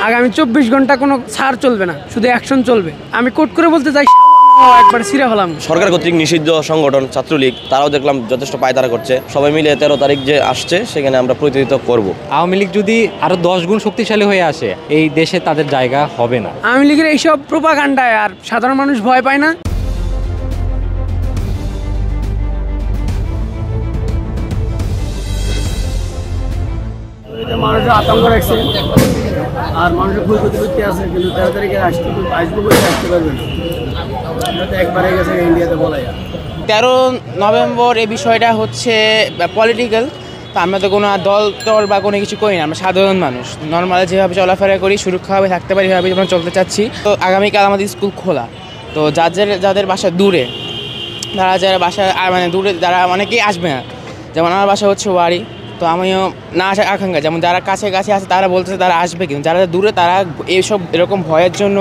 আগামী 24 ঘন্টা কোনো ছাড় চলবে না, শুধু অ্যাকশন চলবে। আমি কোট করে বলতে চাই একবার ছিঁড়ে ফেলাম। সরকার কর্তৃক নিষিদ্ধ সংগঠন ছাত্রলীগ তারাও দেখলাম যথেষ্ট পায়তারা করছে। সবাই মিলে 13 তারিখ যে আসছে সেখানে আমরা প্রতিনিধিত্ব করব। আওয়ামী লীগ যদি আরো 10 গুণ শক্তিশালী হয়ে আসে, এই দেশে তাদের জায়গা হবে না। আওয়ামী লীগের এইসব প্রোপাগান্ডায় আর সাধারণ মানুষ ভয় পায় না। মানুষের আতঙ্ক রাখছে আর মানুষের ক্ষয়ক্ষতি করতে আছে, কিন্তু 13 তারিখে আসবো বলে আসতে পারবে না। একবারে গেছে ইন্ডিয়াতে বলা যায়। 13 নভেম্বর এই বিষয়টা হচ্ছে পলিটিক্যাল। তো আমরা তো কোনো দল বা কোনো কিছু করি না, আমরা সাধারণ মানুষ নর্মাল যেভাবে চলাফেরা করি, সুরক্ষাভাবে থাকতে পারি, সেভাবে আমরা চলতে চাচ্ছি। তো আগামীকাল আমাদের স্কুল খোলা, তো যাদের বাসা দূরে, যারা বাসা মানে দূরে, যারা অনেকেই আসবে না। যেমন আমার বাসা হচ্ছে ওয়ারি, তো আমিও না আসার আকাঙ্ক্ষা। যেমন যারা কাছে আছে তারা বলতেছে তারা আসবে, কিন্তু যারা দূরে তারা এরকম ভয়ের জন্য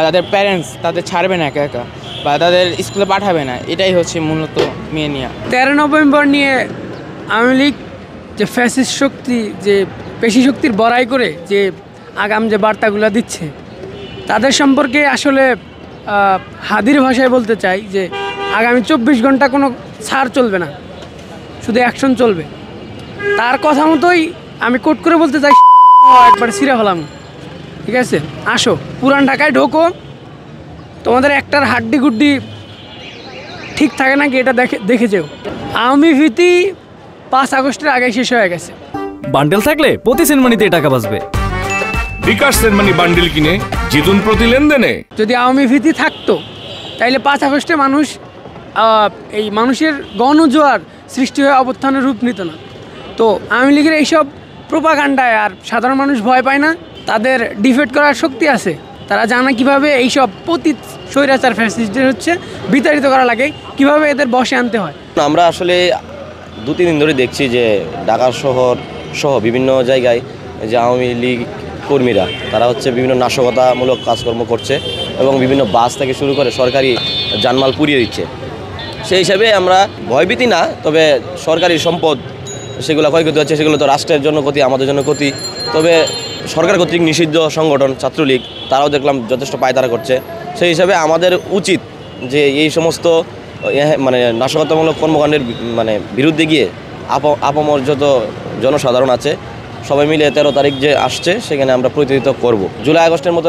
তাদের প্যারেন্টস তাদের ছাড়বে না একা একা, বা তাদের স্কুলে পাঠাবে না। এটাই হচ্ছে মূলত মেয়ে নিয়ে। 13 নভেম্বর নিয়ে আওয়ামী লীগ যে ফ্যাসিস্ট শক্তি, যে পেশি শক্তির বড়াই করে যে আগাম যে বার্তাগুলো দিচ্ছে, তাদের সম্পর্কে আসলে হাদির ভাষায় বলতে চাই যে আগামী 24 ঘন্টা কোনো ছাড় চলবে না, শুধু অ্যাকশন চলবে। তার কথা মতোই আমি কোট করে বলতে চাই একবার ছিঁড়ে ফেলাম। ঠিক আছে, আসো পুরান ঢাকায় ঢোকো, তোমাদের একটার হাড্ডি গুড্ডি ঠিক থাকে নাকি এটা দেখে যেও। আওয়ামী ভীতি 5 আগস্টের আগে শেষ হয়ে গেছে। বান্ডেল থাকলে প্রতি সেনমানিতে টাকা বাঁচবে। বিকাশ সেনমানি বান্ডেল কিনে জিতুন প্রতি লেনদেনে। যদি আওয়ামী ভীতি থাকতো তাইলে 5 আগস্টে এই মানুষের গণজোয়ার সৃষ্টি হয়ে অবস্থানের রূপ নিত না। তো আওয়ামী লীগের এইসব প্রোপাগান্ডায় আর সাধারণ মানুষ ভয় পায় না। তাদের ডিফেট করার শক্তি আছে, তারা জানে কীভাবে এইসব পতিত স্বৈরাচার ফ্যাসিস্টদের হচ্ছে বিতাড়িত করা লাগে, কিভাবে এদের বশে আনতে হয়। আমরা আসলে 2-3 দিন ধরে দেখছি যে ঢাকা শহর সহ বিভিন্ন জায়গায় যে আওয়ামী লীগ কর্মীরা তারা হচ্ছে বিভিন্ন নাশকতামূলক কাজকর্ম করছে এবং বিভিন্ন বাস থেকে শুরু করে সরকারি জানমাল পুড়িয়ে দিচ্ছে। সেই হিসাবে আমরা ভয়ভীতি না, তবে সরকারি সম্পদ সেগুলো ক্ষয়ক্ষতি হচ্ছে, সেগুলো তো রাষ্ট্রের জন্য ক্ষতি, আমাদের জন্য ক্ষতি। তবে সরকার কর্তৃক নিষিদ্ধ সংগঠন ছাত্রলীগ তারাও দেখলাম যথেষ্ট পায়তারা করছে। সেই হিসাবে আমাদের উচিত যে এই সমস্ত মানে নাশকতামূলক কর্মকাণ্ডের বিরুদ্ধে গিয়ে আপামর যত জনসাধারণ আছে সবাই মিলে 13 তারিখ যে আসছে সেখানে আমরা প্রতিনিধিত্ব করব। জুলাই আগস্টের মতো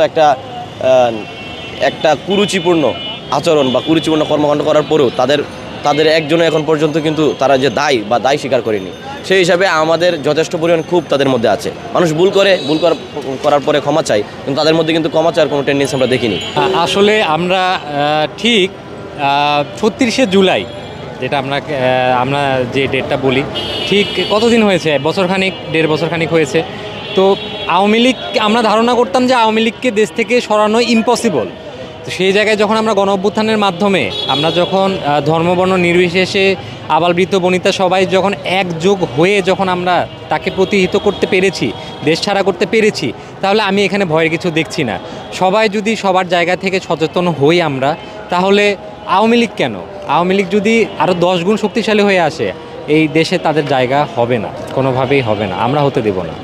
একটা কুরুচিপূর্ণ আচরণ বা কুরুচিপূর্ণ কর্মকাণ্ড করার পরেও তাদের একজনও এখন পর্যন্ত কিন্তু তারা যে দায় স্বীকার করেনি। সেই হিসাবে আমাদের যথেষ্ট পরিমাণ ক্ষোভ তাদের মধ্যে আছে। মানুষ ভুল করার পরে ক্ষমা চাই, কিন্তু তাদের মধ্যে কিন্তু ক্ষমা চাওয়ার কোনো টেন্ডেন্সি আমরা দেখিনি। আসলে আমরা ঠিক 36শে জুলাই, যেটা আমরা যে ডেটটা বলি, ঠিক কতদিন হয়েছে? বছরখানিক, 1.5 বছরখানিক হয়েছে। তো আওয়ামী লীগ, আমরা ধারণা করতাম যে আওয়ামী লীগকে দেশ থেকে সরানো ইম্পসিবল। তো সেই জায়গায় যখন আমরা গণ অভ্যুত্থানের মাধ্যমে আমরা যখন ধর্মবর্ণ নির্বিশেষে আবাল বৃদ্ধ বনিতা সবাই যখন একযোগ হয়ে যখন আমরা তাকে প্রতিহিত করতে পেরেছি, দেশ ছাড়া করতে পেরেছি, তাহলে আমি এখানে ভয়ের কিছু দেখছি না। সবাই যদি সবার জায়গা থেকে সচেতন হই আমরা, তাহলে আওয়ামী লীগ কেন, আওয়ামী লীগ যদি আরও 10 গুণ শক্তিশালী হয়ে আসে, এই দেশে তাদের জায়গা হবে না, কোনোভাবেই হবে না, আমরা হতে দেব না।